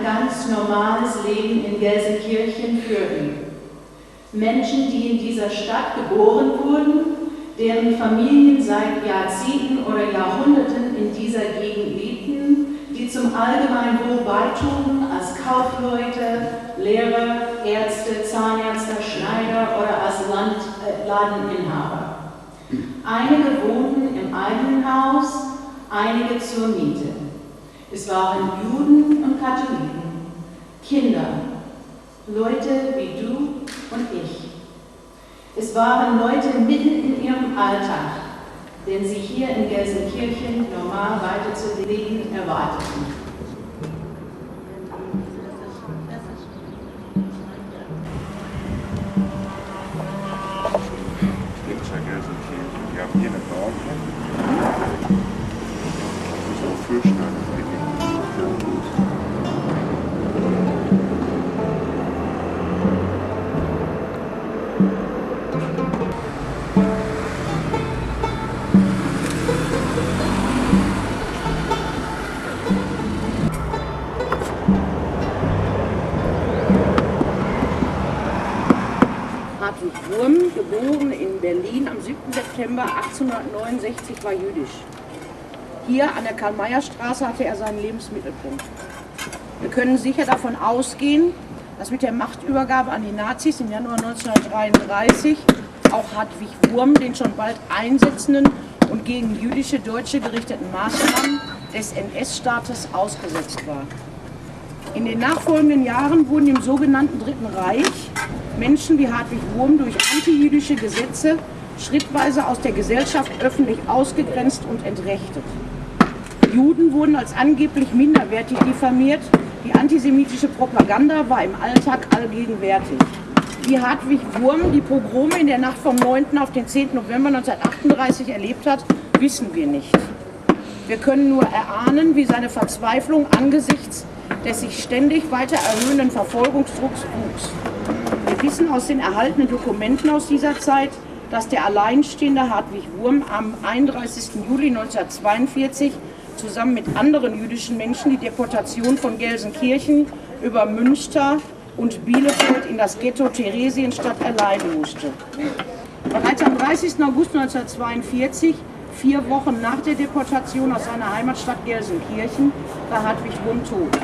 ganz normales Leben in Gelsenkirchen führten. Menschen, die in dieser Stadt geboren wurden, deren Familien seit Jahrzehnten oder Jahrhunderten in dieser Gegend lebten, die zum allgemeinen Wohl beitrugen als Kaufleute, Lehrer, Ärzte, Zahnärzte, Schneider oder als Ladeninhaber. Einige wohnten im eigenen Haus, einige zur Miete. Es waren Juden und Katholiken, Kinder, Leute wie du und ich. Es waren Leute mitten in ihrem Alltag, den sie hier in Gelsenkirchen normal weiterzuleben erwarteten. Wir haben hier eine Baumwolle. So Füllsteine. Hartwig Wurm, geboren in Berlin am 7. September 1869, war jüdisch. Hier an der Karl-Meyer-Straße hatte er seinen Lebensmittelpunkt. Wir können sicher davon ausgehen, dass mit der Machtübergabe an die Nazis im Januar 1933 auch Hartwig Wurm den schon bald einsetzenden und gegen jüdische Deutsche gerichteten Maßnahmen des NS-Staates ausgesetzt war. In den nachfolgenden Jahren wurden im sogenannten Dritten Reich Menschen wie Hartwig Wurm durch antijüdische Gesetze schrittweise aus der Gesellschaft öffentlich ausgegrenzt und entrechtet. Juden wurden als angeblich minderwertig diffamiert, die antisemitische Propaganda war im Alltag allgegenwärtig. Wie Hartwig Wurm die Pogrome in der Nacht vom 9. auf den 10. November 1938 erlebt hat, wissen wir nicht. Wir können nur erahnen, wie seine Verzweiflung angesichts des sich ständig weiter erhöhenden Verfolgungsdrucks wuchs. Wir wissen aus den erhaltenen Dokumenten aus dieser Zeit, dass der alleinstehende Hartwig Wurm am 31. Juli 1942 zusammen mit anderen jüdischen Menschen die Deportation von Gelsenkirchen über Münster und Bielefeld in das Ghetto Theresienstadt erleiden musste. Bereits am 30. August 1942, 4 Wochen nach der Deportation aus seiner Heimatstadt Gelsenkirchen, war Hartwig Wurm tot.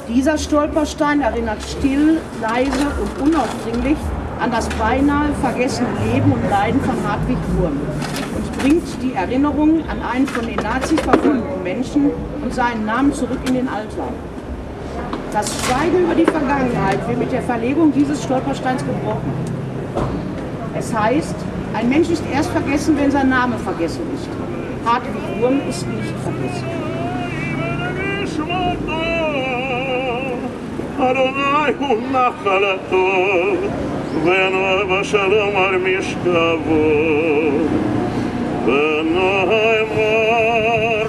Dieser Stolperstein erinnert still, leise und unaufdringlich an das beinahe vergessene Leben und Leiden von Hartwig Wurm und bringt die Erinnerung an einen von den Nazis verfolgten Menschen und seinen Namen zurück in den Alltag. Das Schweigen über die Vergangenheit wird mit der Verlegung dieses Stolpersteins gebrochen. Es heißt, ein Mensch ist erst vergessen, wenn sein Name vergessen ist. Hartwig Wurm ist nicht vergessen. אדוני הוא נחלתו ונוער בשלום על משכבו ונוער אמן.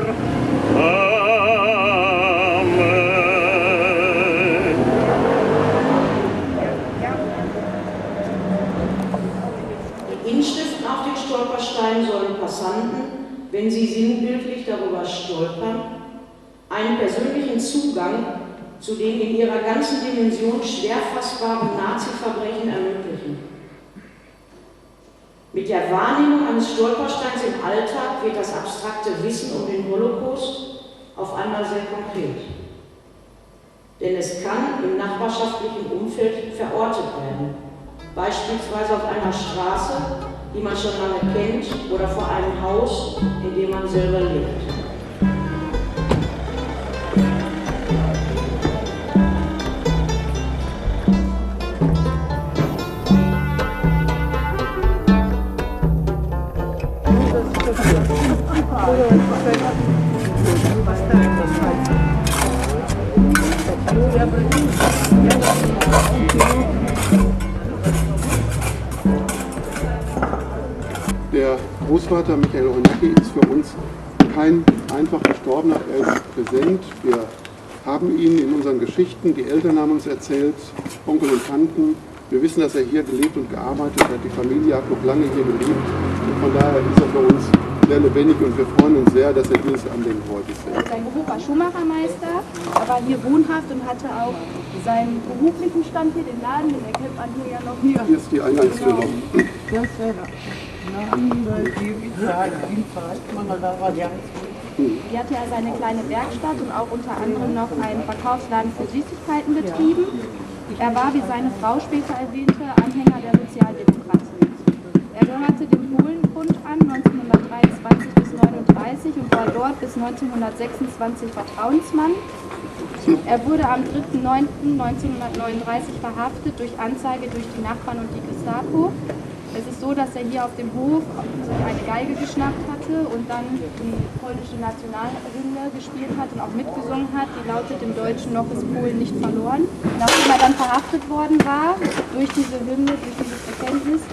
Die Inschriften auf den Stolpersteinen sollen Passanten, wenn sie sinnbildlich darüber stolpern, einen persönlichen Zugang zu den in ihrer ganzen Dimension schwer fassbaren Nazi-Verbrechen ermöglichen. Mit der Wahrnehmung eines Stolpersteins im Alltag wird das abstrakte Wissen um den Holocaust auf einmal sehr konkret. Denn es kann im nachbarschaftlichen Umfeld verortet werden, beispielsweise auf einer Straße, die man schon lange kennt, oder vor einem Haus, in dem man selber lebt. Der Großvater Michael Hornacki ist für uns kein einfach Gestorbener, er ist präsent. Wir haben ihn in unseren Geschichten, die Eltern haben uns erzählt, Onkel und Tanten. Wir wissen, dass er hier gelebt und gearbeitet hat. Die Familie hat noch lange hier gelebt. Und von daher ist er für uns sehr lebendig und wir freuen uns sehr, dass er dieses Andenken heute ist. Sein Beruf war Schuhmachermeister, er war hier wohnhaft und hatte auch seinen beruflichen Stand hier, den Laden, den erkennt man hier ja noch hier. Hier ist die Eingangstür noch. Hier hatte er seine kleine Werkstatt und auch unter anderem noch einen Verkaufsladen für Süßigkeiten betrieben. Er war, wie seine Frau später erwähnte, Anhänger der Sozialdemokratie. Er gehörte dem Polenbund an 1923 bis 1939 und war dort bis 1926 Vertrauensmann. Er wurde am 3.9.1939 verhaftet durch Anzeige durch die Nachbarn und die Gestapo. Es ist so, dass er hier auf dem Hof eine Geige geschnappt hatte und dann die polnische Nationalhymne gespielt hat und auch mitgesungen hat. Die lautet im Deutschen noch ist Polen nicht verloren. Nachdem er dann verhaftet worden war, durch diese Hymne, durch dieses Bekenntnis,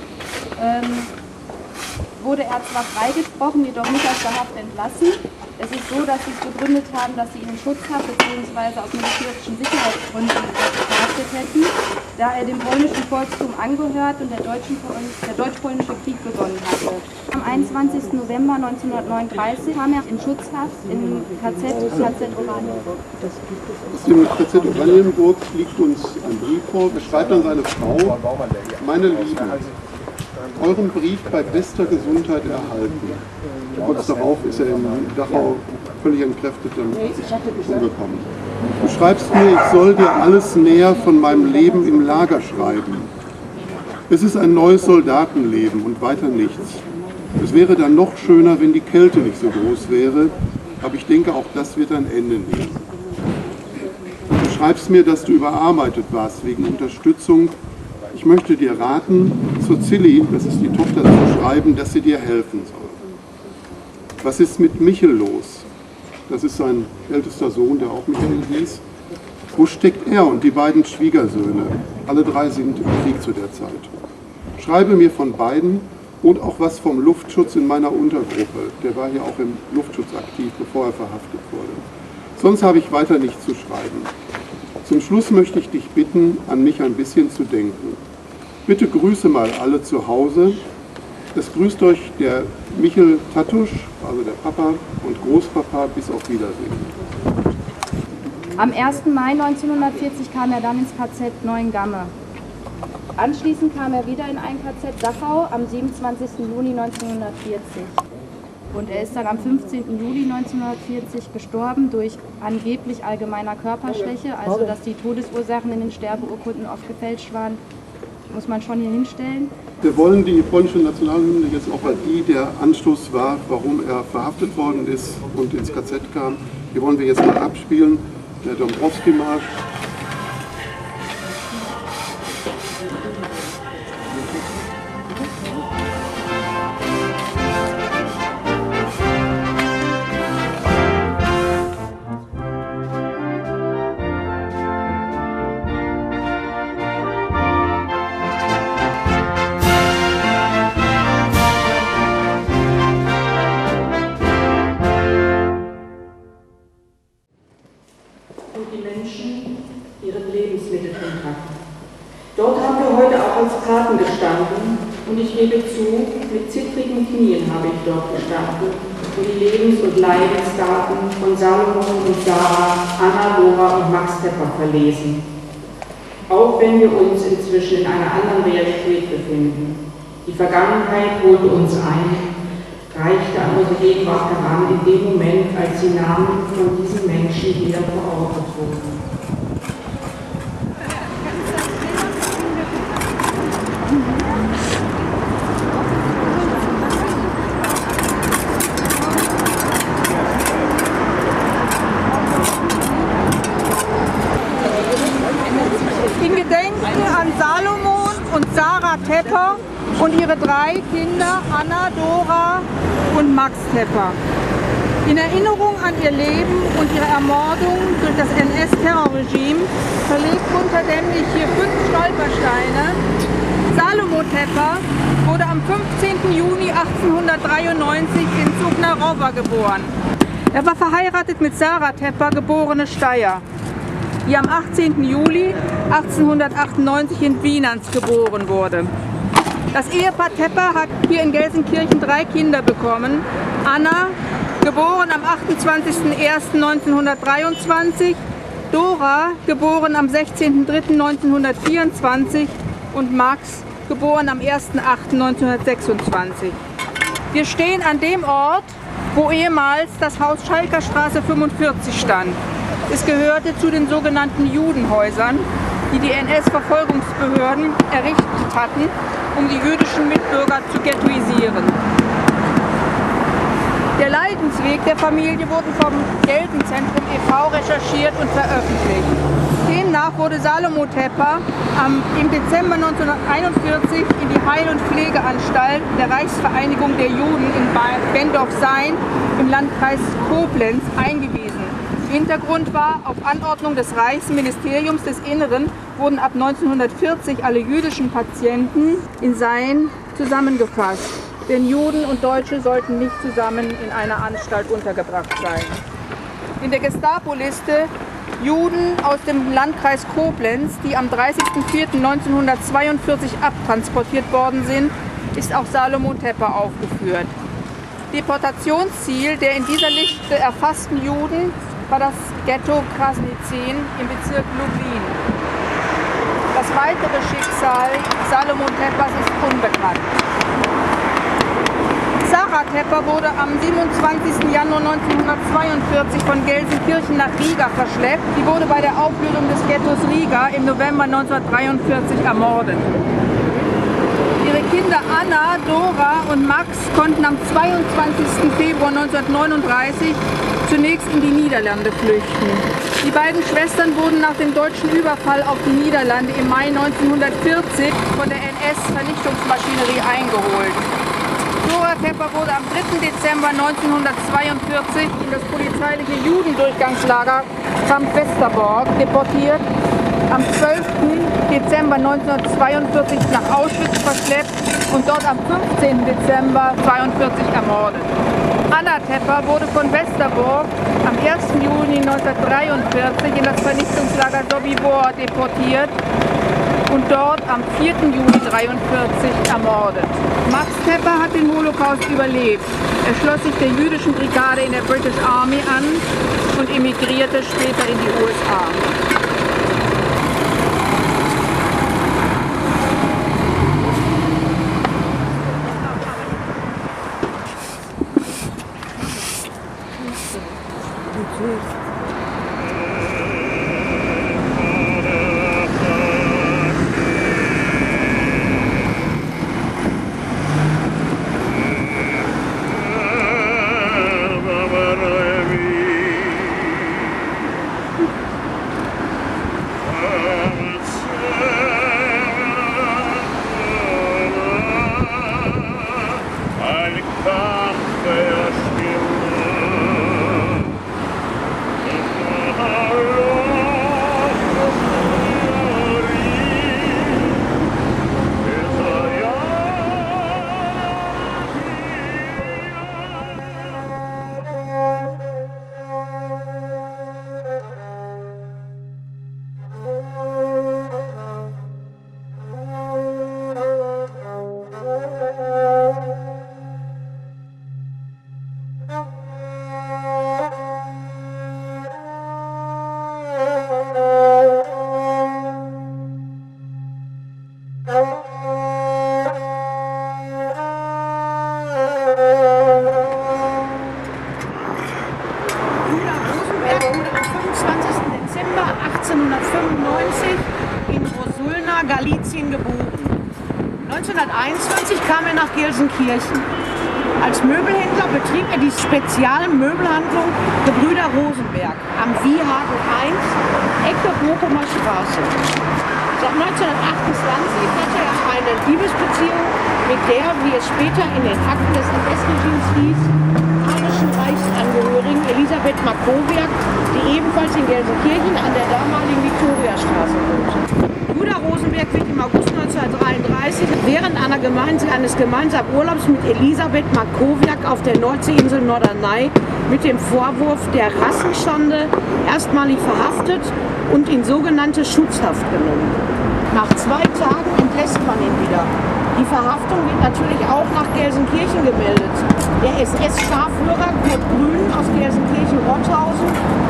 wurde er zwar freigesprochen, jedoch nicht aus der Haft entlassen. Es ist so, dass sie es begründet haben, dass sie ihn in Schutzhaft bzw. aus militärischen Sicherheitsgründen verhaftet hätten, da er dem polnischen Volkstum angehört und der deutsch-polnische Krieg begonnen hatte. Am 21. November 1939 kam er in Schutzhaft im KZ Oranienburg. Aus dem KZ Oranienburg liegt uns ein Brief vor, beschreibt dann seine Frau: Meine Lieben, euren Brief bei bester Gesundheit erhalten. Kurz darauf ist er in Dachau völlig entkräftet umgekommen. Du schreibst mir, ich soll dir alles näher von meinem Leben im Lager schreiben. Es ist ein neues Soldatenleben und weiter nichts. Es wäre dann noch schöner, wenn die Kälte nicht so groß wäre, aber ich denke, auch das wird ein Ende nehmen. Du schreibst mir, dass du überarbeitet warst wegen Unterstützung. Ich möchte dir raten, zur Zilli, das ist die Tochter, zu schreiben, dass sie dir helfen soll. Was ist mit Michel los? Das ist sein ältester Sohn, der auch Michael hieß. Wo steckt er und die beiden Schwiegersöhne? Alle drei sind im Krieg zu der Zeit. Schreibe mir von beiden und auch was vom Luftschutz in meiner Untergruppe. Der war hier auch im Luftschutz aktiv, bevor er verhaftet wurde. Sonst habe ich weiter nichts zu schreiben. Zum Schluss möchte ich dich bitten, an mich ein bisschen zu denken. Bitte grüße mal alle zu Hause. Es grüßt euch der Michel Tatusch, also der Papa und Großpapa, bis auf Wiedersehen. Am 1. Mai 1940 kam er dann ins KZ Neuengamme. Anschließend kam er wieder in ein KZ Dachau am 27. Juni 1940. Und er ist dann am 15. Juli 1940 gestorben durch angeblich allgemeiner Körperschwäche, also dass die Todesursachen in den Sterbeurkunden oft gefälscht waren, muss man schon hier hinstellen. Wir wollen die polnische Nationalhymne jetzt auch, weil die der Anstoß war, warum er verhaftet worden ist und ins KZ kam. Die wollen wir jetzt mal abspielen, der Dombrowski-Marsch. Dort haben wir heute auch als Paten gestanden und ich gebe zu, mit zittrigen Knien habe ich dort gestanden und die Lebens- und Leidensdaten von Salomon und Sarah, Anna, Lora und Max Tepper verlesen. Auch wenn wir uns inzwischen in einer anderen Realität befinden. Die Vergangenheit holte uns ein, reichte an unsere Gegenwart heran in dem Moment, als die Namen von diesen Menschen wieder verortet wurden. In Gedenken an Salomon und Sarah Tepper und ihre 3 Kinder Anna, Dora und Max Tepper. In Erinnerung an ihr Leben und ihre Ermordung durch das NS-Terrorregime verlegt unterdämmlich hier 5 Stolpersteine. Salomon Tepper wurde am 15. Juni 1893 in Zugnarowa geboren. Er war verheiratet mit Sarah Tepper, geborene Steyr, die am 18. Juli 1898 in Wienans geboren wurde. Das Ehepaar Tepper hat hier in Gelsenkirchen 3 Kinder bekommen. Anna, geboren am 28.01.1923, Dora, geboren am 16.03.1924 und Max, geboren am 1.08.1926. Wir stehen an dem Ort, wo ehemals das Haus Schalker-Straße 45 stand. Es gehörte zu den sogenannten Judenhäusern, die die NS-Verfolgungsbehörden errichtet hatten, um die jüdischen Mitbürger zu ghettoisieren. Der Leidensweg der Familie wurde vom Geldenzentrum e.V. recherchiert und veröffentlicht. Demnach wurde Salomo Tepper im Dezember 1941 in die Heil- und Pflegeanstalt der Reichsvereinigung der Juden in Bendorf-Sayn im Landkreis Koblenz eingewiesen. Hintergrund war, auf Anordnung des Reichsministeriums des Inneren wurden ab 1940 alle jüdischen Patienten in Sayn zusammengefasst. Denn Juden und Deutsche sollten nicht zusammen in einer Anstalt untergebracht sein. In der Gestapo-Liste Juden aus dem Landkreis Koblenz, die am 30.04.1942 abtransportiert worden sind, ist auch Salomo Tepper aufgeführt. Deportationsziel der in dieser Liste erfassten Juden war das Ghetto Krasnizyn im Bezirk Lublin. Das weitere Schicksal Salomo Teppers ist unbekannt. Sarah Tepper wurde am 27. Januar 1942 von Gelsenkirchen nach Riga verschleppt. Sie wurde bei der Auflösung des Ghettos Riga im November 1943 ermordet. Ihre Kinder Anna, Dora und Max konnten am 22. Februar 1939 zunächst in die Niederlande flüchten. Die beiden Schwestern wurden nach dem deutschen Überfall auf die Niederlande im Mai 1940 von der NS-Vernichtungsmaschinerie eingeholt. Dora Tepper wurde am 3. Dezember 1942 in das polizeiliche Judendurchgangslager Camp Westerbork deportiert, am 12. Dezember 1942 nach Auschwitz verschleppt und dort am 15. Dezember 1942 ermordet. Anna Tepper wurde von Westerbork am 1. Juni 1943 in das Vernichtungslager Sobibor deportiert und dort am 4. Juli 1943 ermordet. Max Tepper hat den Holocaust überlebt. Er schloss sich der jüdischen Brigade in der British Army an und emigrierte später in die USA. Galizien geboren. 1921 kam er nach Gelsenkirchen. Als Möbelhändler betrieb er die Spezialmöbelhandlung Gebrüder Rosenberg am Wiehagen 1, Ecke Bochumer Straße. Seit 1928 hatte er eine Liebesbeziehung mit der, wie es später in den Akten des NS-Regimes hieß, arischen Reichsangehörigen Elisabeth Markowiak, die ebenfalls in Gelsenkirchen an der damaligen Viktoriastraße wohnte. Bruder Rosenberg wird im August 1933 während eines gemeinsamen Urlaubs mit Elisabeth Markowiak auf der Nordseeinsel Norderney mit dem Vorwurf der Rassenschande erstmalig verhaftet und in sogenannte Schutzhaft genommen. Nach 2 Tagen entlässt man ihn wieder. Die Verhaftung wird natürlich auch nach Gelsenkirchen gemeldet. Der SS-Scharführer Kurt Grün aus Gelsenkirchen-Rotthausen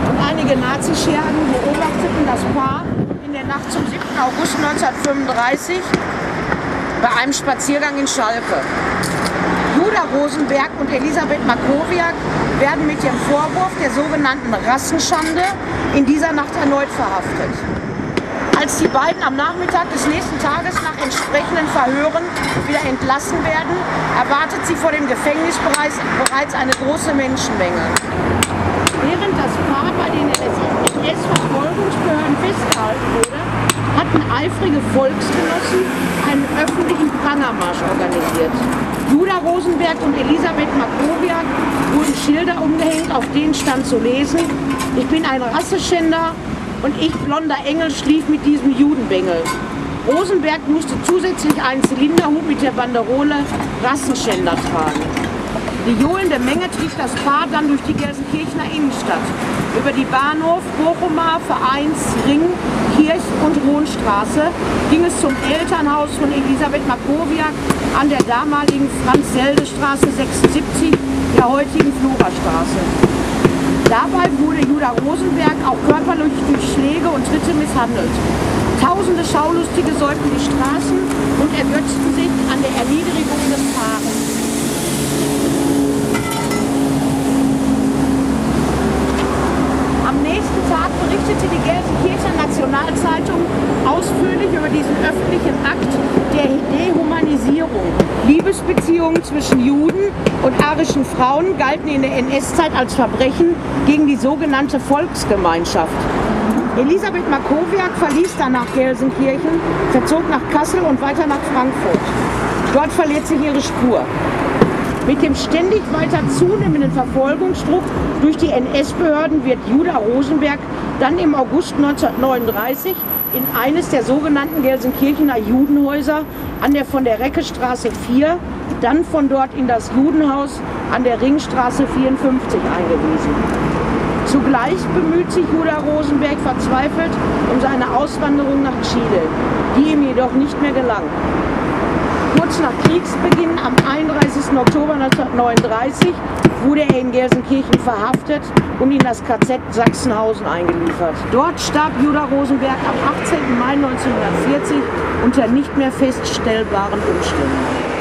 und einige Nazischergen beobachteten das Paar in der Nacht zum 7. August 1935 bei einem Spaziergang in Schalke. Judah Rosenberg und Elisabeth Markowiak werden mit dem Vorwurf der sogenannten Rassenschande in dieser Nacht erneut verhaftet. Als die beiden am Nachmittag des nächsten Tages nach entsprechenden Verhören wieder entlassen werden, erwartet sie vor dem Gefängnis bereits eine große Menschenmenge. Während das Paar bei den NS-Verfolgungsbehörden festgehalten wurde, hatten eifrige Volksgenossen einen öffentlichen Prangermarsch organisiert. Judah Rosenberg und Elisabeth Markowiak wurden Schilder umgehängt, auf denen stand zu lesen: Ich bin ein Rassenschänder und ich, blonder Engel, schlief mit diesem Judenbengel. Rosenberg musste zusätzlich einen Zylinderhut mit der Banderole Rassenschänder tragen. Die johlende Menge trieb das Paar dann durch die Gelsenkirchener Innenstadt, über die Bahnhof, Bochumer, Vereins-, Ring-, Kirch- und Hohenstraße ging es zum Elternhaus von Elisabeth Markowiak an der damaligen Franz-Selde-Straße 76, der heutigen Florerstraße. Dabei wurde Judah Rosenberg auch körperlich durch Schläge und Tritte misshandelt. Tausende Schaulustige säumten die Straßen und ergötzten sich an der Erniedrigung des Paares. Am nächsten Tag berichtete die Gelsenkirchener Nationalzeitung ausführlich über diesen öffentlichen Akt der Dehumanisierung. Liebesbeziehungen zwischen Juden und arischen Frauen galten in der NS-Zeit als Verbrechen gegen die sogenannte Volksgemeinschaft. Elisabeth Markowiak verließ danach Gelsenkirchen, verzog nach Kassel und weiter nach Frankfurt. Dort verliert sich ihre Spur. Mit dem ständig weiter zunehmenden Verfolgungsdruck durch die NS-Behörden wird Judah Rosenberg dann im August 1939 in eines der sogenannten Gelsenkirchener Judenhäuser an der von der Reckestraße 4, dann von dort in das Judenhaus an der Ringstraße 54 eingewiesen. Zugleich bemüht sich Judah Rosenberg verzweifelt um seine Auswanderung nach Chile, die ihm jedoch nicht mehr gelang. Kurz nach Kriegsbeginn am 31. Oktober 1939 wurde er in Gelsenkirchen verhaftet und in das KZ Sachsenhausen eingeliefert. Dort starb Judah Rosenberg am 18. Mai 1940 unter nicht mehr feststellbaren Umständen.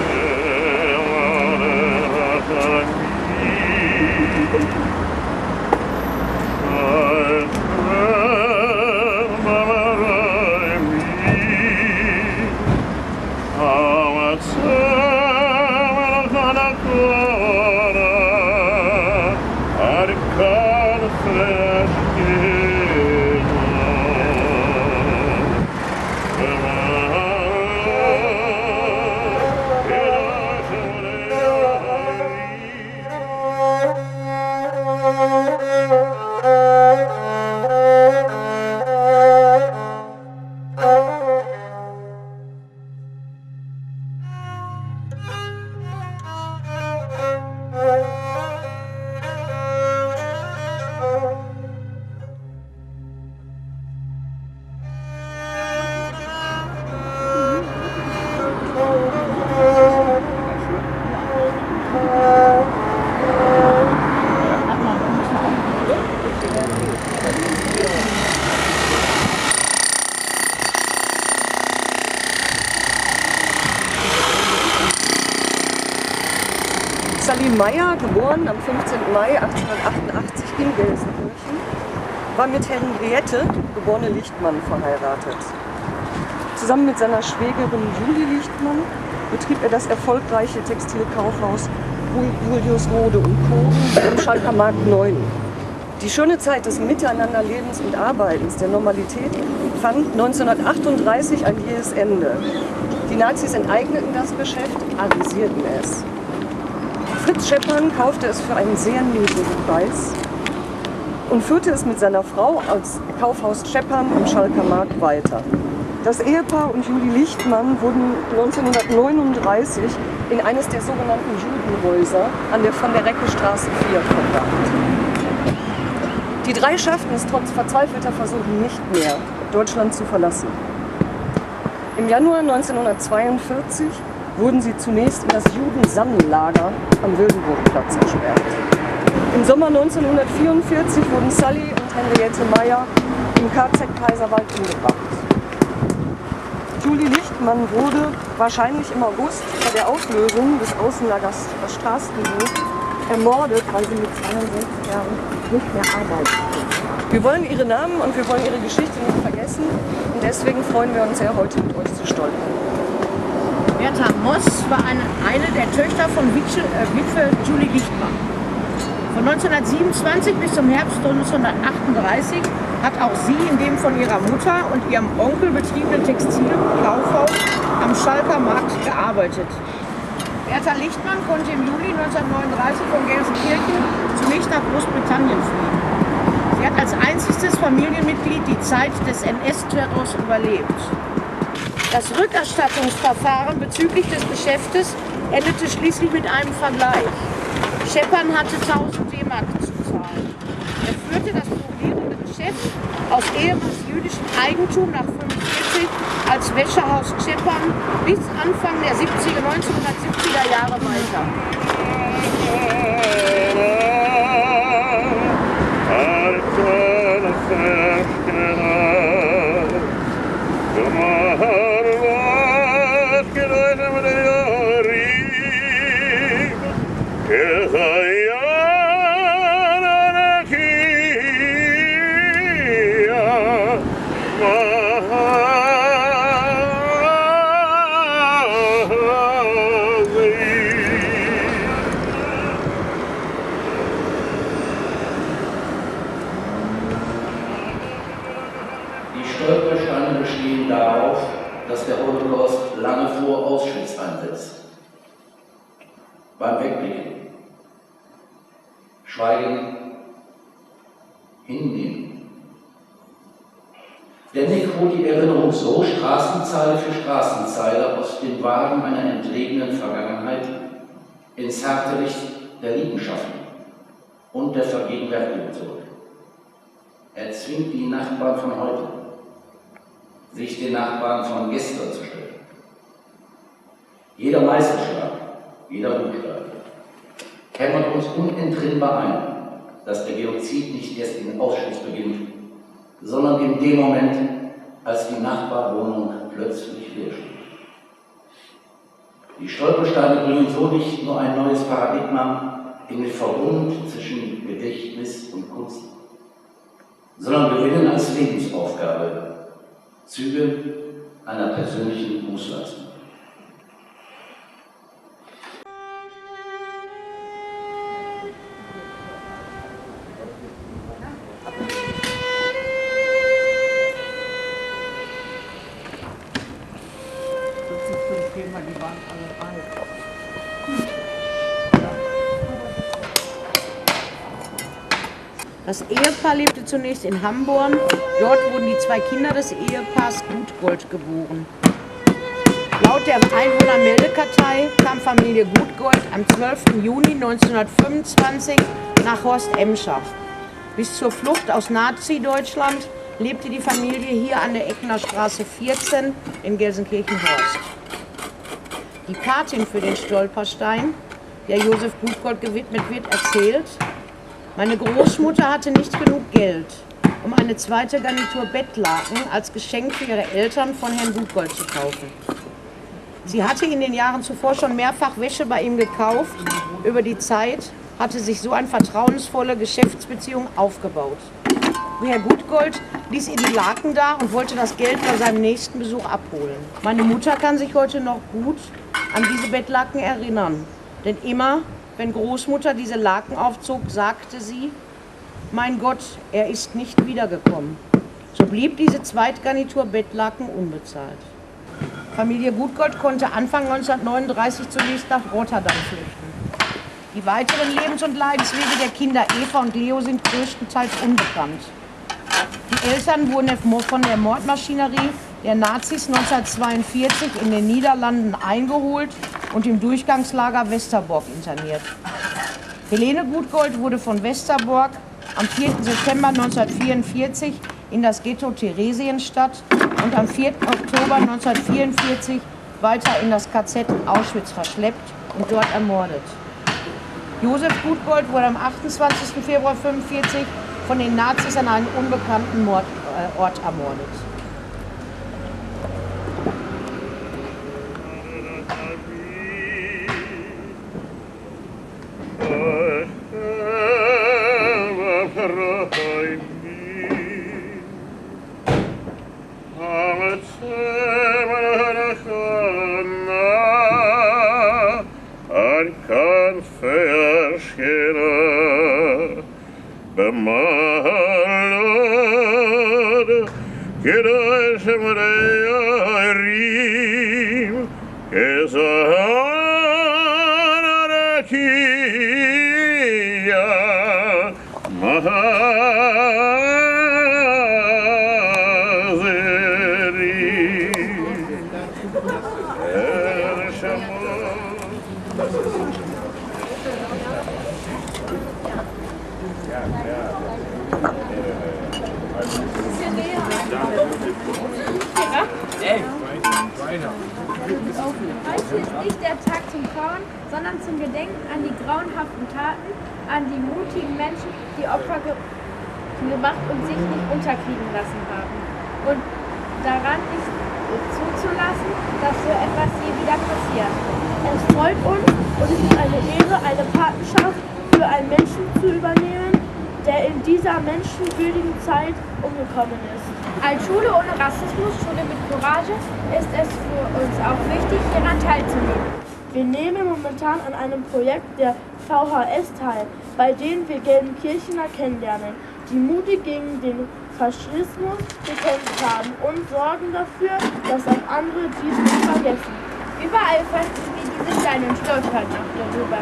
Salim Meyer, geboren am 15. Mai 1888 in Gelsenkirchen, war mit Henriette, geborene Lichtmann, verheiratet. Zusammen mit seiner Schwägerin Julie Lichtmann betrieb er das erfolgreiche Textilkaufhaus Julius Rode und Co. im Schalker Markt 9. Die schöne Zeit des Miteinanderlebens und Arbeitens, der Normalität, fand 1938 ein jähes Ende. Die Nazis enteigneten das Geschäft, arisierten es. Fritz Scheppern kaufte es für einen sehr niedrigen Preis und führte es mit seiner Frau als Kaufhaus Scheppern im Schalker Markt weiter. Das Ehepaar und Julie Lichtmann wurden 1939 in eines der sogenannten Judenhäuser an der von der Reckestraße 4 verbracht. Die drei schafften es trotz verzweifelter Versuche nicht mehr, Deutschland zu verlassen. Im Januar 1942 wurden sie zunächst in das Judensammellager am Wildenburgplatz gesperrt. Im Sommer 1944 wurden Sally und Henriette Meyer im KZ Kaiserwald umgebracht. Julie Lichtmann wurde wahrscheinlich im August bei der Auflösung des Außenlagers Straßburg ermordet, weil sie mit 62 Jahren nicht mehr arbeitet. Wir wollen ihre Namen und wir wollen ihre Geschichte nicht vergessen und deswegen freuen wir uns sehr, heute mit euch zu stolpern. Bertha Moss war eine der Töchter von Witwe Julie Lichtmann. Von 1927 bis zum Herbst 1938 hat auch sie in dem von ihrer Mutter und ihrem Onkel betriebenen Textilkaufhaus am Schalker Markt gearbeitet. Bertha Lichtmann konnte im Juli 1939 von Gelsenkirchen zunächst nach Großbritannien fliehen. Sie hat als einziges Familienmitglied die Zeit des NS-Terrors überlebt. Das Rückerstattungsverfahren bezüglich des Geschäftes endete schließlich mit einem Vergleich. Scheppern hatte 1000 D-Mark zu zahlen. Er führte das florierende Geschäft aus ehemals jüdischem Eigentum nach 1945 als Wäschehaus Scheppern bis Anfang der 1970er Jahre weiter. Stolpersteine bestehen darauf, dass der Holocaust lange vor Auschwitz einsetzt. Beim Wegblicken, Schweigen, hinnehmen. Ständig holt die Erinnerung so Straßenzeile für Straßenzeile aus den Wagen einer entlegenen Vergangenheit ins harte Licht der Liegenschaften und der Vergegenwärtigung zurück. Er zwingt die Nachbarn von heute, sich den Nachbarn von gestern zu stellen. Jeder Meißelschlag, jeder Buchstabe hämmert uns unentrinnbar ein, dass der Genozid nicht erst in Auschwitz beginnt, sondern in dem Moment, als die Nachbarwohnung plötzlich leer steht. Die Stolpersteine bringen so nicht nur ein neues Paradigma in den Verbund zwischen Gedächtnis und Kunst, sondern gewinnen als Lebensaufgabe Züge einer persönlichen Bußleistung. Das Ehepaar lebte zunächst in Hamborn. Dort wurden die zwei Kinder des Ehepaars Gutgold geboren. Laut der Einwohnermeldekartei kam Familie Gutgold am 12. Juni 1925 nach Horst-Emscher. Bis zur Flucht aus Nazi-Deutschland lebte die Familie hier an der Eckner Straße 14 in Gelsenkirchen-Horst. Die Patin für den Stolperstein, der Josef Gutgold gewidmet wird, erzählt: Meine Großmutter hatte nicht genug Geld, um eine zweite Garnitur Bettlaken als Geschenk für ihre Eltern von Herrn Gutgold zu kaufen. Sie hatte in den Jahren zuvor schon mehrfach Wäsche bei ihm gekauft. Über die Zeit hatte sich so eine vertrauensvolle Geschäftsbeziehung aufgebaut. Herr Gutgold ließ ihr die Laken da und wollte das Geld bei seinem nächsten Besuch abholen. Meine Mutter kann sich heute noch gut an diese Bettlaken erinnern, denn immer, wenn Großmutter diese Laken aufzog, sagte sie: Mein Gott, er ist nicht wiedergekommen. So blieb diese Zweitgarnitur Bettlaken unbezahlt. Familie Gutgold konnte Anfang 1939 zunächst nach Rotterdam flüchten. Die weiteren Lebens- und Leidenswege der Kinder Eva und Leo sind größtenteils unbekannt. Die Eltern wurden von der Mordmaschinerie der Nazis 1942 in den Niederlanden eingeholt und im Durchgangslager Westerbork interniert. Helene Gutgold wurde von Westerbork am 4. September 1944 in das Ghetto Theresienstadt und am 4. Oktober 1944 weiter in das KZ in Auschwitz verschleppt und dort ermordet. Josef Gutgold wurde am 28. Februar 1945 von den Nazis an einem unbekannten Ort ermordet. Heute ist nicht der Tag zum Trauern, sondern zum Gedenken an die grauenhaften Taten, an die mutigen Menschen, die Opfer gemacht und sich nicht unterkriegen lassen haben. Und daran nicht zuzulassen, dass so etwas je wieder passiert. Es freut uns und es ist eine Ehre, eine Patenschaft für einen Menschen zu übernehmen, der in dieser menschenwürdigen Zeit umgekommen ist. Als Schule ohne Rassismus, Schule mit Courage, ist es für uns auch wichtig, hieran teilzunehmen. Wir nehmen momentan an einem Projekt der VHS teil, bei dem wir Gelsenkirchener kennenlernen, die mutig gegen den Faschismus gekämpft haben und sorgen dafür, dass auch andere dies nicht vergessen. Überall fanden wir diese Steine und stolpern auch darüber.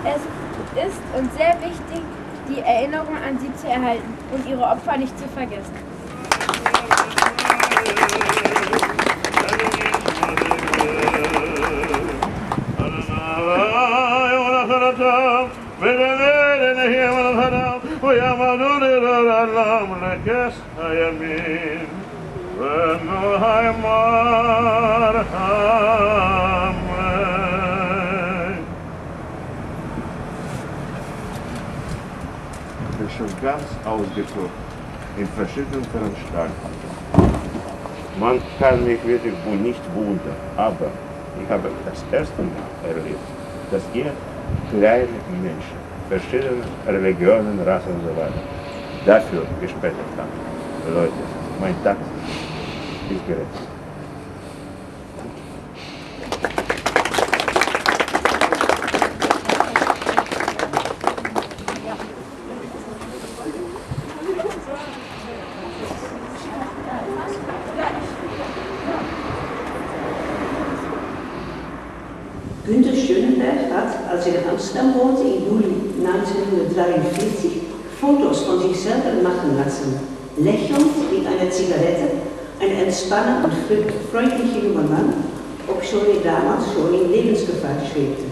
Es ist uns sehr wichtig, die Erinnerung an sie zu erhalten und ihre Opfer nicht zu vergessen. Schon ganz ausgedruckt in verschiedenen Veranstaltungen. Man kann mich wirklich nicht wundern, aber ich habe das erste Mal erlebt, dass ihr kleine Menschen, verschiedene Religionen, Rassen und so weiter, dafür gespendet haben. Leute, mein Dank ist gerecht. Günter Schönenberg hat, als er in Amsterdam wohnte, im Juli 1943 Fotos von sich selber machen lassen. Lächelnd mit einer Zigarette, ein entspannter und freundlicher junger Mann, obschon er damals schon in Lebensgefahr schwebte.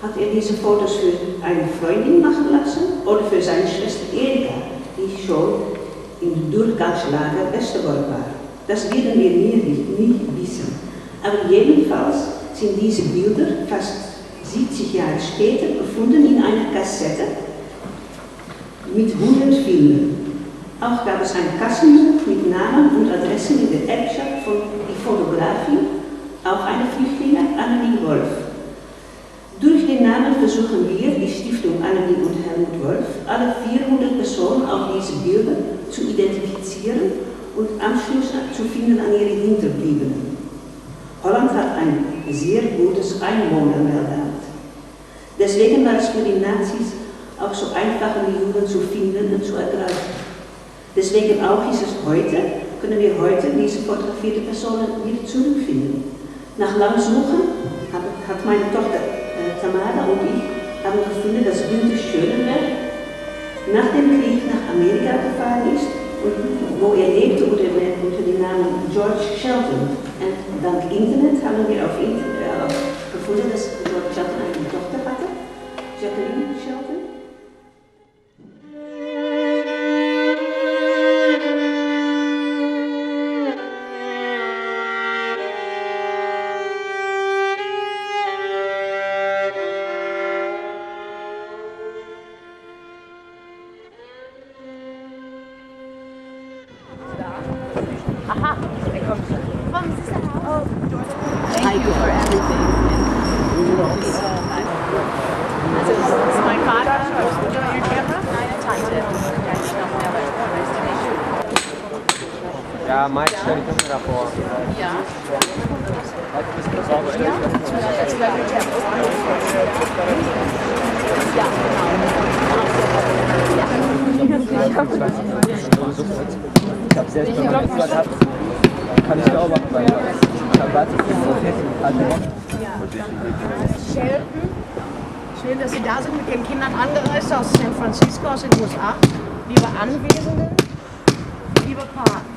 Hat er diese Fotos für eine Freundin machen lassen oder für seine Schwester Erika, die schon im Durchgangslager Westerbork war? Das werden wir nie wissen. Aber jedenfalls sind diese Bilder fast 70 Jahre später gefunden in einer Kassette mit 100 Filmen. Auch gab es ein Kassenbuch mit Namen und Adressen in der Erbschaft von die Fotografin, auch eine Flüchtlinge, Annelie Wolf. Durch den Namen versuchen wir, die Stiftung Annelie und Helmut Wolf, alle 400 Personen auf diese Bilder zu identifizieren und Anschluss zu finden an ihre Hinterbliebenen. Holland hat ein sehr gutes Einwohnermeldeamt. Deswegen war es für die Nazis auch so einfach, die Juden zu finden und zu ergreifen. Deswegen auch ist es heute, können wir heute diese fotografierte Personen wieder zurückfinden. Nach langem Suchen hat meine Tochter Tamara und ich haben gefunden, dass Günter Schönenberg nach dem Krieg nach Amerika gefahren ist und wo er lebte unter dem Namen George Shelton. Und dank Internet haben wir auf Internet gefunden, dass George Shelton eine Tochter hatte, Jacqueline Shelton. Ja, Mike, stell dich doch mal davor. Ja. Ich habe es jetzt beim letzten Mal gehabt. Kann ich auch machen, weil ich habe weiter Sheldon, schön, dass Sie da sind mit Ihren Kindern angereist aus San Francisco, aus den USA. Liebe Anwesende, liebe Paten,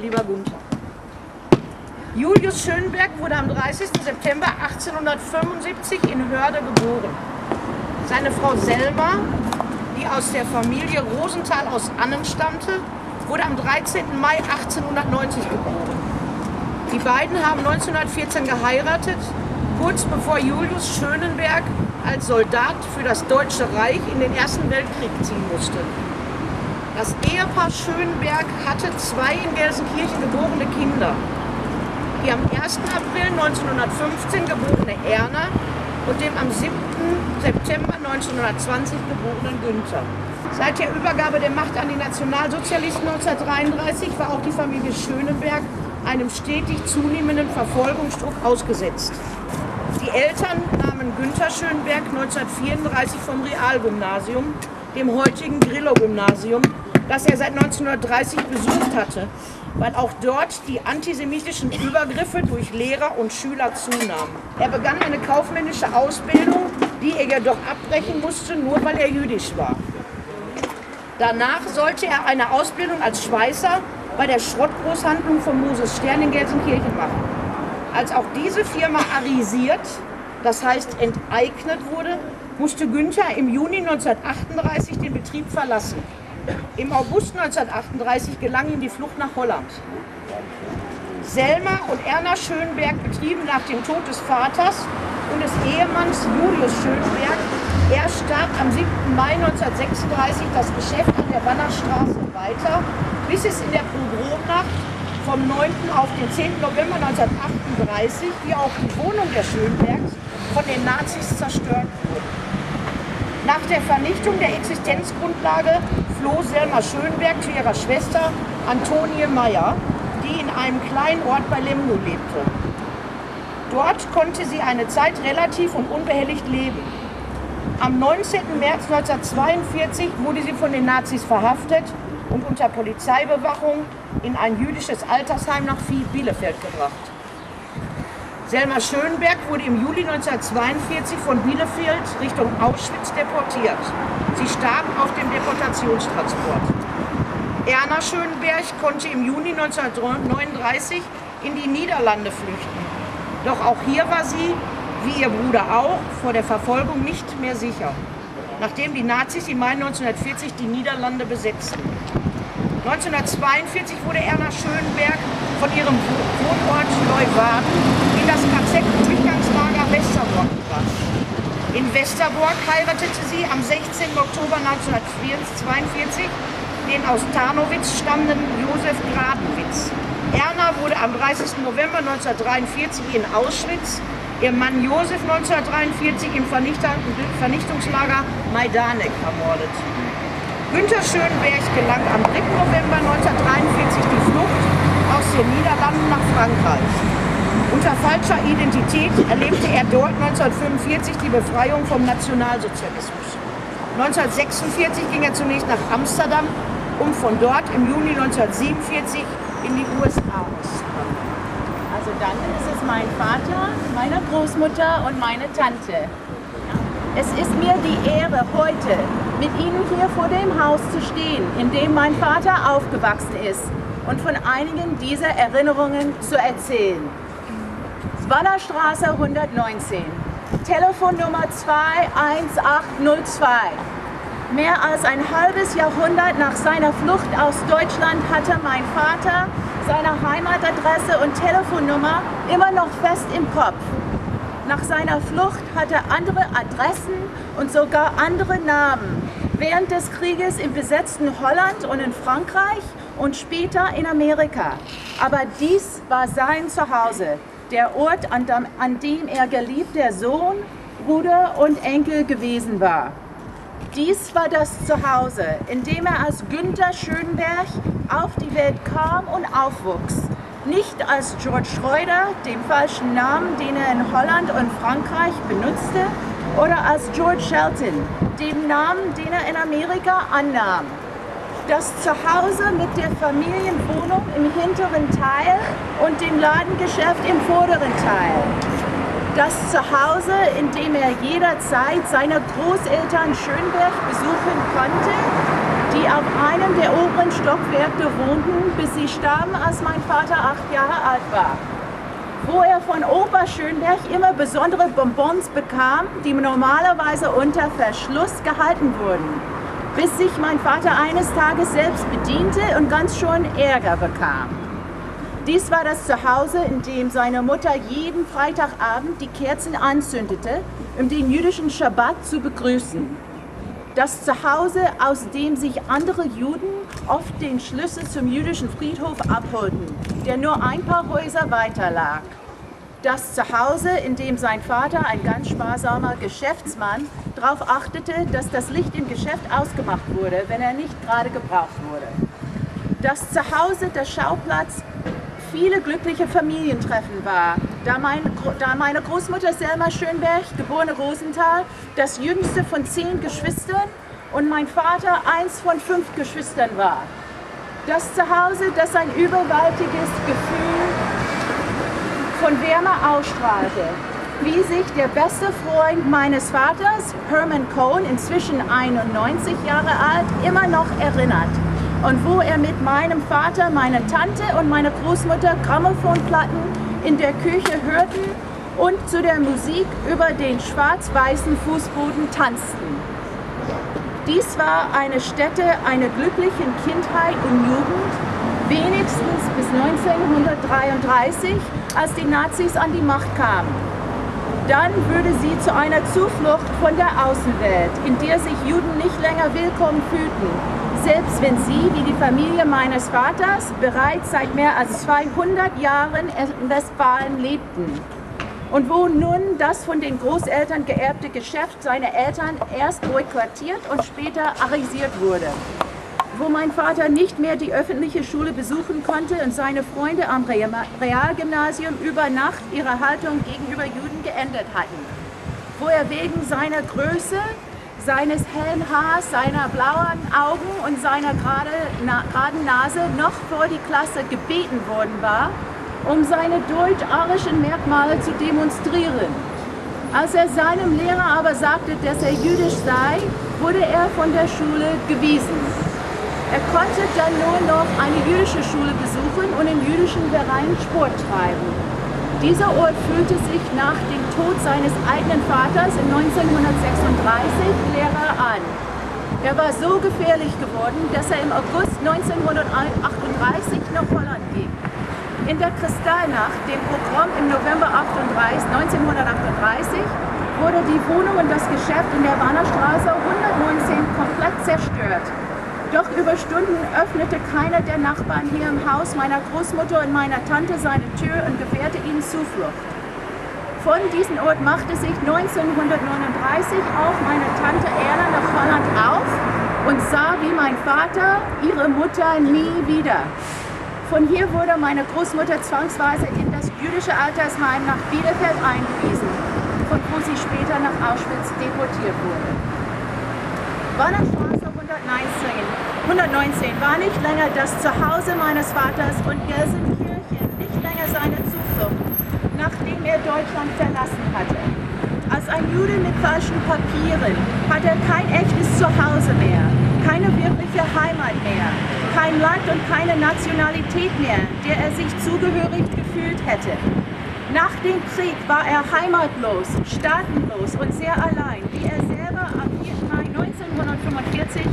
lieber Gunther. Julius Schönberg wurde am 30. September 1875 in Hörde geboren. Seine Frau Selma, die aus der Familie Rosenthal aus Annen stammte, wurde am 13. Mai 1890 geboren. Die beiden haben 1914 geheiratet, kurz bevor Julius Schönberg als Soldat für das Deutsche Reich in den Ersten Weltkrieg ziehen musste. Das Ehepaar Schönberg hatte 2 in Gelsenkirchen geborene Kinder. Die am 1. April 1915 geborene Erna und dem am 7. September 1920 geborenen Günther. Seit der Übergabe der Macht an die Nationalsozialisten 1933 war auch die Familie Schönberg einem stetig zunehmenden Verfolgungsdruck ausgesetzt. Die Eltern nahmen Günther Schönberg 1934 vom Realgymnasium, dem heutigen Grillo-Gymnasium, das er seit 1930 besucht hatte, weil auch dort die antisemitischen Übergriffe durch Lehrer und Schüler zunahmen. Er begann eine kaufmännische Ausbildung, die er jedoch abbrechen musste, nur weil er jüdisch war. Danach sollte er eine Ausbildung als Schweißer bei der Schrottgroßhandlung von Moses Stern in Gelsenkirchen machen. Als auch diese Firma arisiert, das heißt enteignet wurde, musste Günther im Juni 1938 den Betrieb verlassen. Im August 1938 gelang ihm die Flucht nach Holland. Selma und Erna Schönberg betrieben nach dem Tod des Vaters und des Ehemanns Julius Schönberg, er starb am 7. Mai 1936 das Geschäft an der Wannerstraße weiter, bis es in der Pogromnacht vom 9. auf den 10. November 1938, wie auch die Wohnung der Schönbergs, von den Nazis zerstört wurde. Nach der Vernichtung der Existenzgrundlage floh Selma Schönberg zu ihrer Schwester Antonie Meyer, die in einem kleinen Ort bei Lemgo lebte. Dort konnte sie eine Zeit relativ und unbehelligt leben. Am 19. März 1942 wurde sie von den Nazis verhaftet und unter Polizeibewachung in ein jüdisches Altersheim nach Bielefeld gebracht. Selma Schönberg wurde im Juli 1942 von Bielefeld Richtung Auschwitz deportiert. Sie starb auf dem Deportationstransport. Erna Schönberg konnte im Juni 1939 in die Niederlande flüchten. Doch auch hier war sie, wie ihr Bruder auch, vor der Verfolgung nicht mehr sicher, nachdem die Nazis im Mai 1940 die Niederlande besetzten. 1942 wurde Erna Schönberg von ihrem Wohnort Leuwarden in das KZ-Durchgangslager Westerbork gebracht. In Westerbork heiratete sie am 16. Oktober 1942 den aus Tarnowitz stammenden Josef Gradenwitz. Erna wurde am 30. November 1943 in Auschwitz, ihr Mann Josef 1943 im Vernichtungslager Majdanek ermordet. Günther Schönberg gelang am 3. November 1943 die Flucht aus den Niederlanden nach Frankreich. Unter falscher Identität erlebte er dort 1945 die Befreiung vom Nationalsozialismus. 1946 ging er zunächst nach Amsterdam, um von dort im Juni 1947 in die USA auszukommen. Also dann ist es mein Vater, meine Großmutter und meine Tante. Es ist mir die Ehre, heute mit Ihnen hier vor dem Haus zu stehen, in dem mein Vater aufgewachsen ist und von einigen dieser Erinnerungen zu erzählen. Wannerstraße 119, Telefonnummer 21802. Mehr als ein halbes Jahrhundert nach seiner Flucht aus Deutschland hatte mein Vater seine Heimatadresse und Telefonnummer immer noch fest im Kopf. Nach seiner Flucht hat er andere Adressen und sogar andere Namen. Während des Krieges im besetzten Holland und in Frankreich und später in Amerika. Aber dies war sein Zuhause, der Ort, an dem er geliebter Sohn, Bruder und Enkel gewesen war. Dies war das Zuhause, in dem er als Günther Schönberg auf die Welt kam und aufwuchs. Nicht als George Schreuder, dem falschen Namen, den er in Holland und Frankreich benutzte, oder als George Shelton, dem Namen, den er in Amerika annahm. Das Zuhause mit der Familienwohnung im hinteren Teil und dem Ladengeschäft im vorderen Teil. Das Zuhause, in dem er jederzeit seine Großeltern Schönberg besuchen konnte, die auf einem der oberen Stockwerke wohnten, bis sie starben, als mein Vater 8 Jahre alt war. Wo er von Opa Schönberg immer besondere Bonbons bekam, die normalerweise unter Verschluss gehalten wurden, bis sich mein Vater eines Tages selbst bediente und ganz schon Ärger bekam. Dies war das Zuhause, in dem seine Mutter jeden Freitagabend die Kerzen anzündete, um den jüdischen Schabbat zu begrüßen. Das Zuhause, aus dem sich andere Juden oft den Schlüssel zum jüdischen Friedhof abholten, der nur ein paar Häuser weiter lag. Das Zuhause, in dem sein Vater, ein ganz sparsamer Geschäftsmann, darauf achtete, dass das Licht im Geschäft ausgemacht wurde, wenn er nicht gerade gebraucht wurde. Das Zuhause, der Schauplatz viele glückliche Familientreffen war, da meine Großmutter Selma Schönberg, geborene Rosenthal, das jüngste von 10 Geschwistern und mein Vater eins von 5 Geschwistern war. Das Zuhause, das ein überwältigendes Gefühl von Wärme ausstrahlte, wie sich der beste Freund meines Vaters, Herman Cohen, inzwischen 91 Jahre alt, immer noch erinnert. Und wo er mit meinem Vater, meiner Tante und meiner Großmutter Grammophonplatten in der Küche hörten und zu der Musik über den schwarz-weißen Fußboden tanzten. Dies war eine Stätte einer glücklichen Kindheit und Jugend, wenigstens bis 1933, als die Nazis an die Macht kamen. Dann würde sie zu einer Zuflucht von der Außenwelt, in der sich Juden nicht länger willkommen fühlten, selbst wenn sie, wie die Familie meines Vaters, bereits seit mehr als 200 Jahren in Westfalen lebten. Und wo nun das von den Großeltern geerbte Geschäft seiner Eltern erst boykottiert und später arisiert wurde. Wo mein Vater nicht mehr die öffentliche Schule besuchen konnte und seine Freunde am Realgymnasium über Nacht ihre Haltung gegenüber Juden geändert hatten. Wo er wegen seiner Größe, seines hellen Haars, seiner blauen Augen und seiner geraden Nase noch vor die Klasse gebeten worden war, um seine deutsch-arischen Merkmale zu demonstrieren. Als er seinem Lehrer aber sagte, dass er jüdisch sei, wurde er von der Schule gewiesen. Er konnte dann nur noch eine jüdische Schule besuchen und im jüdischen Verein Sport treiben. Dieser Ort fühlte sich nach dem Tod seines eigenen Vaters in 1936 leerer an. Er war so gefährlich geworden, dass er im August 1938 nach Holland ging. In der Kristallnacht, dem Pogrom im November 1938, wurde die Wohnung und das Geschäft in der Warnerstraße 119 komplett zerstört. Doch über Stunden öffnete keiner der Nachbarn hier im Haus meiner Großmutter und meiner Tante seine Tür und gewährte ihnen Zuflucht. Von diesem Ort machte sich 1939 auch meine Tante Erna nach Holland auf und sah wie mein Vater ihre Mutter nie wieder. Von hier wurde meine Großmutter zwangsweise in das jüdische Altersheim nach Bielefeld eingewiesen, von wo sie später nach Auschwitz deportiert wurde. Warnerstraße 119 war nicht länger das Zuhause meines Vaters und Gelsenkirchen nicht länger seine Zuflucht, nachdem er Deutschland verlassen hatte. Als ein Jude mit falschen Papieren hat er kein echtes Zuhause mehr, keine wirkliche Heimat mehr, kein Land und keine Nationalität mehr, der er sich zugehörig gefühlt hätte. Nach dem Krieg war er heimatlos, staatenlos und sehr allein, wie er selber am 4. Mai 1945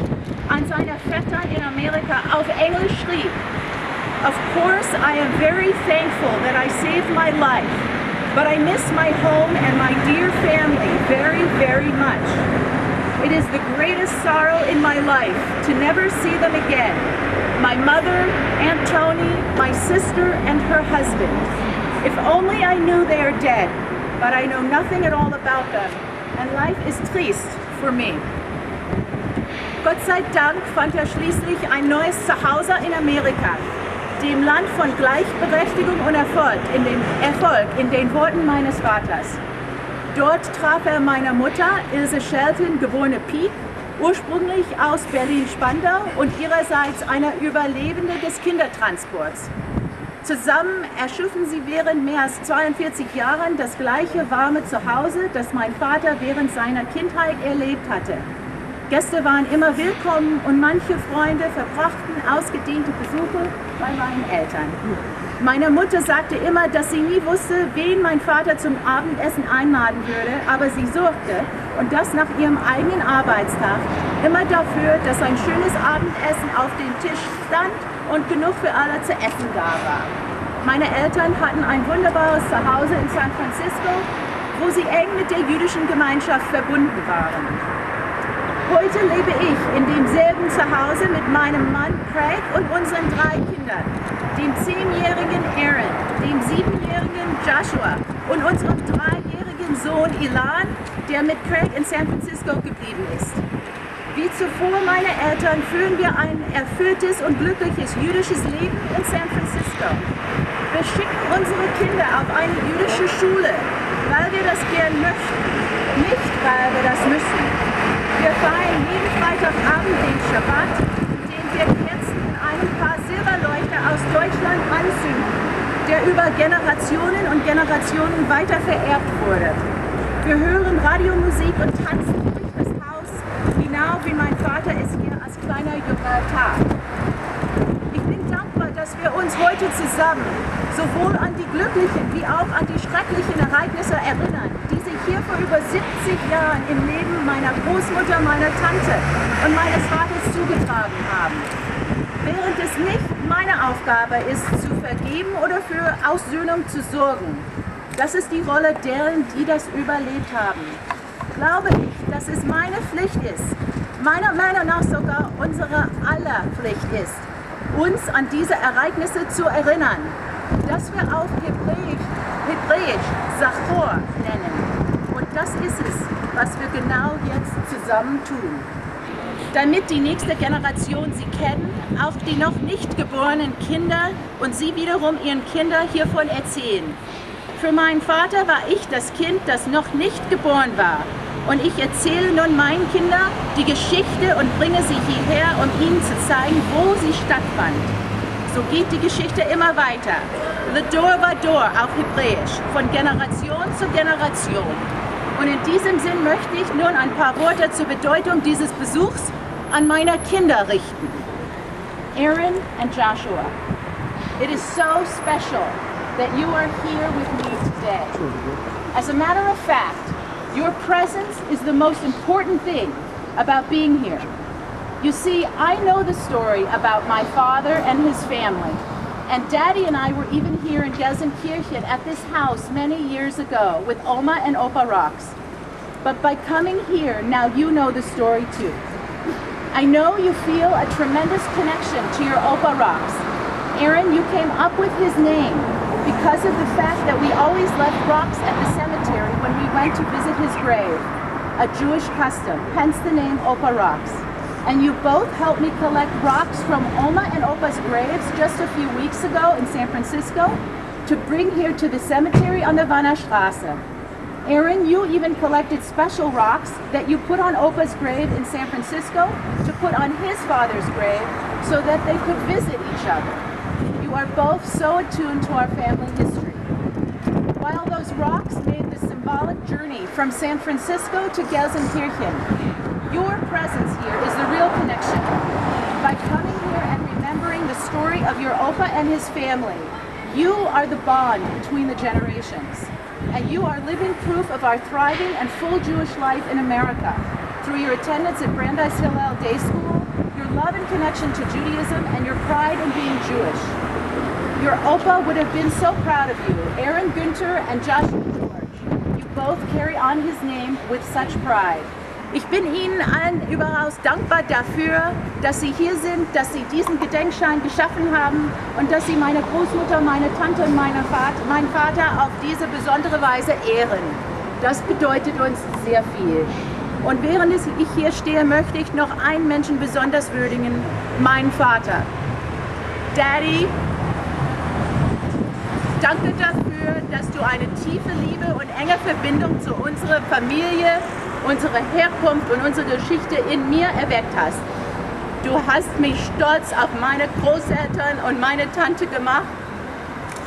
an seiner Vettern in Amerika auf Englisch schrieb. Of course, I am very thankful that I saved my life, but I miss my home and my dear family very, very much. It is the greatest sorrow in my life to never see them again. My mother, Aunt Tony, my sister, and her husband. If only I knew they are dead, but I know nothing at all about them, and life is triste for me. Gott sei Dank fand er schließlich ein neues Zuhause in Amerika, dem Land von Gleichberechtigung und Erfolg, in den Worten meines Vaters. Dort traf er meine Mutter, Ilse Shelton, geborene Pieck, ursprünglich aus Berlin-Spandau und ihrerseits eine Überlebende des Kindertransports. Zusammen erschufen sie während mehr als 42 Jahren das gleiche warme Zuhause, das mein Vater während seiner Kindheit erlebt hatte. Gäste waren immer willkommen und manche Freunde verbrachten ausgedehnte Besuche bei meinen Eltern. Meine Mutter sagte immer, dass sie nie wusste, wen mein Vater zum Abendessen einladen würde, aber sie sorgte, und das nach ihrem eigenen Arbeitstag, immer dafür, dass ein schönes Abendessen auf dem Tisch stand und genug für alle zu essen da war. Meine Eltern hatten ein wunderbares Zuhause in San Francisco, wo sie eng mit der jüdischen Gemeinschaft verbunden waren. Heute lebe ich in demselben Zuhause mit meinem Mann Craig und unseren 3 Kindern, dem 10-jährigen Aaron, dem 7-jährigen Joshua und unserem 3-jährigen Sohn Ilan, der mit Craig in San Francisco geblieben ist. Wie zuvor meine Eltern führen wir ein erfülltes und glückliches jüdisches Leben in San Francisco. Wir schicken unsere Kinder auf eine jüdische Schule, weil wir das gern möchten, nicht weil wir das müssen. Wir feiern jeden Freitagabend den Schabbat, indem wir Kerzen in einem Paar Silberleuchter aus Deutschland anzünden, der über Generationen und Generationen weiter vererbt wurde. Wir hören Radiomusik und tanzen durch das Haus, genau wie mein Vater es hier als kleiner Junge tat. Ich bin dankbar, dass wir uns heute zusammen sowohl an die glücklichen wie auch an die schrecklichen Ereignisse erinnern, die sich hier vor über 70 Jahren im Leben meiner Großmutter, meiner Tante und meines Vaters zugetragen haben. Während es nicht meine Aufgabe ist, zu vergeben oder für Aussöhnung zu sorgen. Das ist die Rolle derer, die das überlebt haben. Glaube ich, dass es meine Pflicht ist, meiner Meinung nach sogar unsere aller Pflicht ist, uns an diese Ereignisse zu erinnern, dass wir auf Hebräisch Zachor nennen. Und das ist es, was wir genau jetzt zusammen tun. Damit die nächste Generation sie kennen, auch die noch nicht geborenen Kinder und sie wiederum ihren Kindern hiervon erzählen. Für meinen Vater war ich das Kind, das noch nicht geboren war. Und ich erzähle nun meinen Kindern die Geschichte und bringe sie hierher, um ihnen zu zeigen, wo sie stattfand. So geht die Geschichte immer weiter. Ledor vador auf Hebräisch, von Generation zu Generation. Und in diesem Sinn möchte ich nun ein paar Worte zur Bedeutung dieses Besuchs an meine Kinder richten. Aaron and Joshua, it is so special that you are here with me today. As a matter of fact, your presence is the most important thing about being here. You see, I know the story about my father and his family, and Daddy and I were even here in Gelsenkirchen at this house many years ago with Oma and Opa Rocks. But by coming here, now you know the story too. I know you feel a tremendous connection to your Opa Rocks. Aaron, you came up with his name because of the fact that we always left rocks at the cemetery when we went to visit his grave, a Jewish custom, hence the name Opa Rocks. And you both helped me collect rocks from Oma and Opa's graves just a few weeks ago in San Francisco to bring here to the cemetery on the Wannerstraße. Aaron, you even collected special rocks that you put on Opa's grave in San Francisco to put on his father's grave so that they could visit each other. You are both so attuned to our family history. While those rocks made the symbolic journey from San Francisco to Gelsenkirchen, your presence here is the real connection. By coming here and remembering the story of your Opa and his family, you are the bond between the generations. And you are living proof of our thriving and full Jewish life in America through your attendance at Brandeis Hillel Day School, your love and connection to Judaism, and your pride in being Jewish. Your Opa would have been so proud of you, Aaron Günther and Joshua George. You both carry on his name with such pride. Ich bin Ihnen allen überaus dankbar dafür, dass Sie hier sind, dass Sie diesen Gedenkstein geschaffen haben und dass Sie meine Großmutter, meine Tante und meinen Vater auf diese besondere Weise ehren. Das bedeutet uns sehr viel. Und während ich hier stehe, möchte ich noch einen Menschen besonders würdigen, meinen Vater. Daddy, danke dafür, dass du eine tiefe Liebe und enge Verbindung zu unserer Familie, unserer Herkunft und unserer Geschichte in mir erweckt hast. Du hast mich stolz auf meine Großeltern und meine Tante gemacht,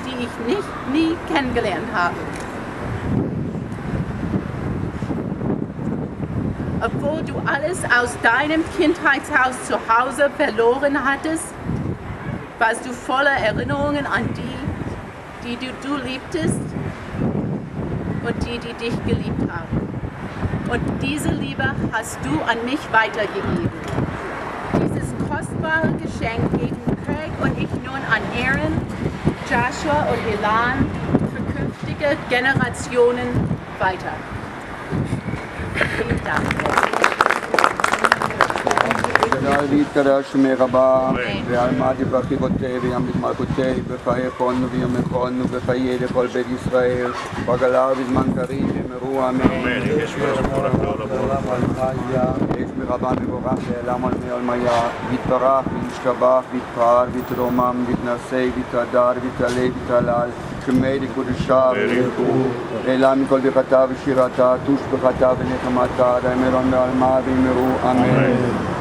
die ich nie kennengelernt habe. Obwohl du alles aus deinem Kindheitshaus zu Hause verloren hattest, warst du voller Erinnerungen an die du liebtest und die dich geliebt haben. Und diese Liebe hast du an mich weitergegeben. Dieses kostbare Geschenk geben Craig und ich nun an Aaron, Joshua und Elan für künftige Generationen weiter. Vielen Dank. ויתקדש מרבה, ועלמד יברכי בותי וימליך מלכותי, בחיי יכולנו ויומכנו, בחיי לכל בית ישראל, בגלה ובזמן קריב יאמרו אמן. יש מרבה מבורך לעלם על מעלמיה, ויתברך וישתבח ויתפאר ויתרומם ויתנשא ויתהדר ויתעלה ויתהלל, שמי לקודשה ואלה מכל ברכתה ושירתה, תושבחתה ונחמתה, דאמרון ועלמה ואמרו אמן.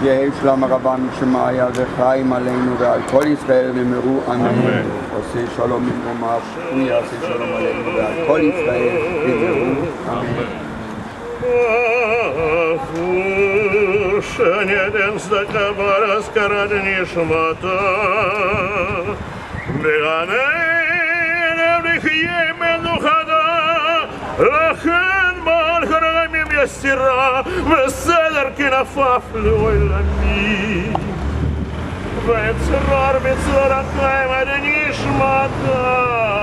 יהי שלום הרבה משמיה וחיים עלינו ועל כל ישראל ואמרו אמן. עושה שלום במרומיו, הוא יעשה שלום עלינו ועל כל ישראל ואמרו אמן. שנדן צדקה ברזכרה דנשמתה וגנן נחיה מנוחתה לכן מלך הרמים יסירה וסדר כנפף לעולמי ואצרור בצור הקיים עד נשמתה